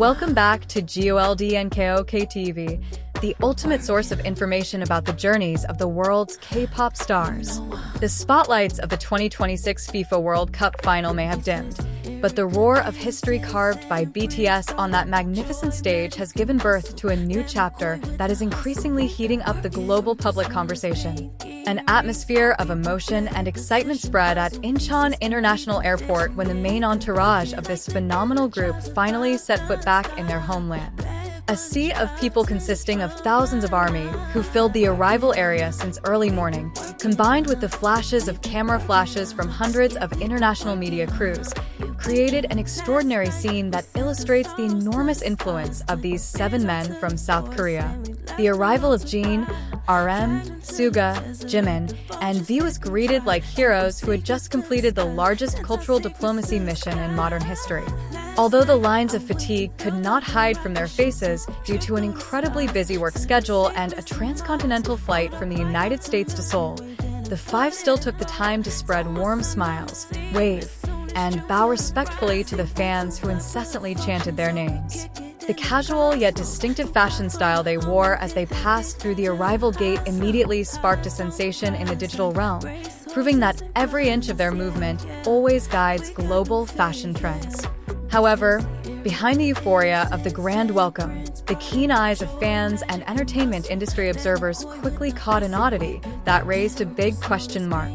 Welcome back to GOLDENKOOKTV, the ultimate source of information about the journeys of the world's K-pop stars. The spotlights of the 2026 FIFA World Cup final may have dimmed, but the roar of history carved by BTS on that magnificent stage has given birth to a new chapter that is increasingly heating up the global public conversation. An atmosphere of emotion and excitement spread at Incheon International Airport when the main entourage of this phenomenal group finally set foot back in their homeland. A sea of people consisting of thousands of ARMY who filled the arrival area since early morning, combined with the flashes of camera flashes from hundreds of international media crews, created an extraordinary scene that illustrates the enormous influence of these 7 men from South Korea. The arrival of Jin, RM, Suga, Jimin, and V was greeted like heroes who had just completed the largest cultural diplomacy mission in modern history. Although the lines of fatigue could not hide from their faces due to an incredibly busy work schedule and a transcontinental flight from the United States to Seoul, the 5 still took the time to spread warm smiles, wave, and bow respectfully to the fans who incessantly chanted their names. The casual yet distinctive fashion style they wore as they passed through the arrival gate immediately sparked a sensation in the digital realm, proving that every inch of their movement always guides global fashion trends. However, behind the euphoria of the grand welcome, the keen eyes of fans and entertainment industry observers quickly caught an oddity that raised a big question mark.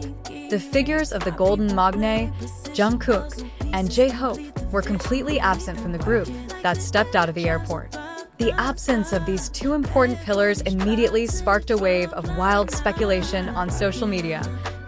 The figures of the Golden Magne, Jungkook, and J-Hope were completely absent from the group that stepped out of the airport. The absence of these 2 important pillars immediately sparked a wave of wild speculation on social media,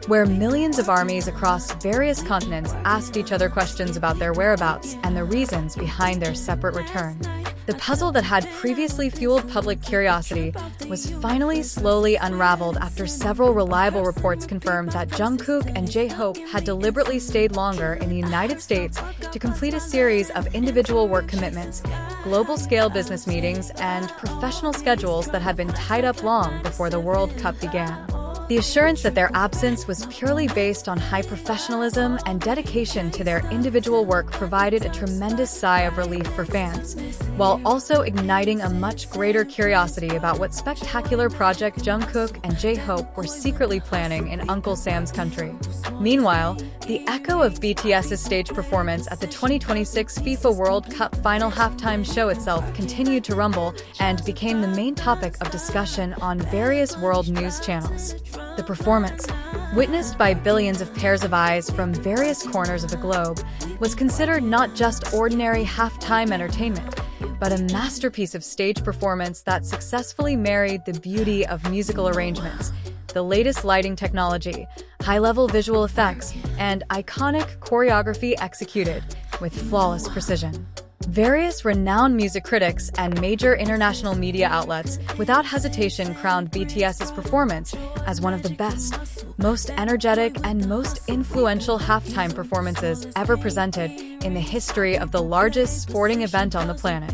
where millions of armies across various continents asked each other questions about their whereabouts and the reasons behind their separate return. The puzzle that had previously fueled public curiosity was finally slowly unraveled after several reliable reports confirmed that Jungkook and J-Hope had deliberately stayed longer in the United States to complete a series of individual work commitments, global-scale business meetings, and professional schedules that had been tied up long before the World Cup began. The assurance that their absence was purely based on high professionalism and dedication to their individual work provided a tremendous sigh of relief for fans, while also igniting a much greater curiosity about what spectacular project Jungkook and J-Hope were secretly planning in Uncle Sam's country. Meanwhile, the echo of BTS's stage performance at the 2026 FIFA World Cup final halftime show itself continued to rumble and became the main topic of discussion on various world news channels. The performance, witnessed by billions of pairs of eyes from various corners of the globe, was considered not just ordinary halftime entertainment, but a masterpiece of stage performance that successfully married the beauty of musical arrangements, the latest lighting technology, high-level visual effects, and iconic choreography executed with flawless precision. Various renowned music critics and major international media outlets without hesitation crowned BTS's performance as one of the best, most energetic, and most influential halftime performances ever presented in the history of the largest sporting event on the planet.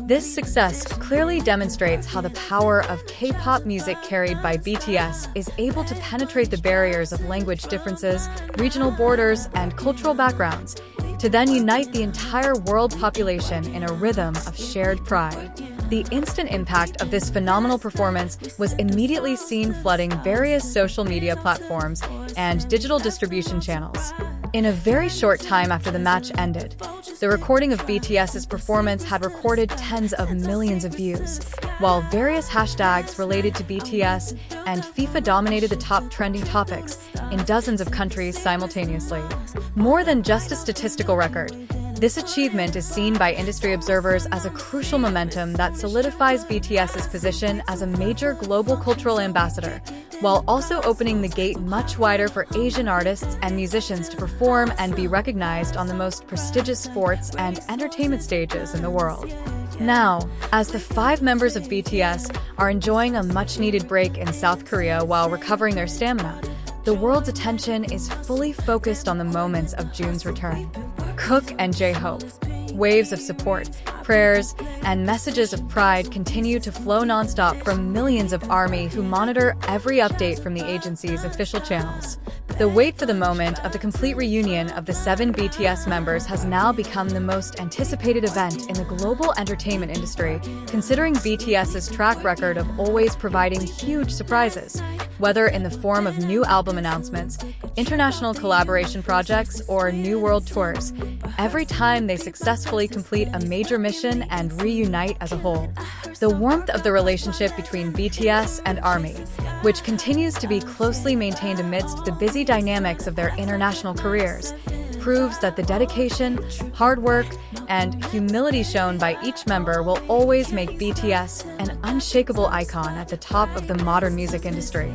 This success clearly demonstrates how the power of K-pop music carried by BTS is able to penetrate the barriers of language differences, regional borders, and cultural backgrounds, to then unite the entire world population in a rhythm of shared pride. The instant impact of this phenomenal performance was immediately seen flooding various social media platforms and digital distribution channels. In a very short time after the match ended, the recording of BTS's performance had recorded tens of millions of views, while various hashtags related to BTS and FIFA dominated the top trending topics in dozens of countries simultaneously. More than just a statistical record, this achievement is seen by industry observers as a crucial momentum that solidifies BTS's position as a major global cultural ambassador, while also opening the gate much wider for Asian artists and musicians to perform and be recognized on the most prestigious sports and entertainment stages in the world. Now, as the 5 members of BTS are enjoying a much-needed break in South Korea while recovering their stamina, the world's attention is fully focused on the moments of June's return. Kook and J-Hope. Waves of support, prayers, and messages of pride continue to flow nonstop from millions of ARMY who monitor every update from the agency's official channels. The wait for the moment of the complete reunion of the 7 BTS members has now become the most anticipated event in the global entertainment industry, considering BTS's track record of always providing huge surprises, whether in the form of new album announcements, international collaboration projects, or new world tours. Every time they successfully complete a major mission and reunite as a whole. The warmth of the relationship between BTS and ARMY, which continues to be closely maintained amidst the busy dynamics of their international careers, proves that the dedication, hard work, and humility shown by each member will always make BTS an unshakable icon at the top of the modern music industry.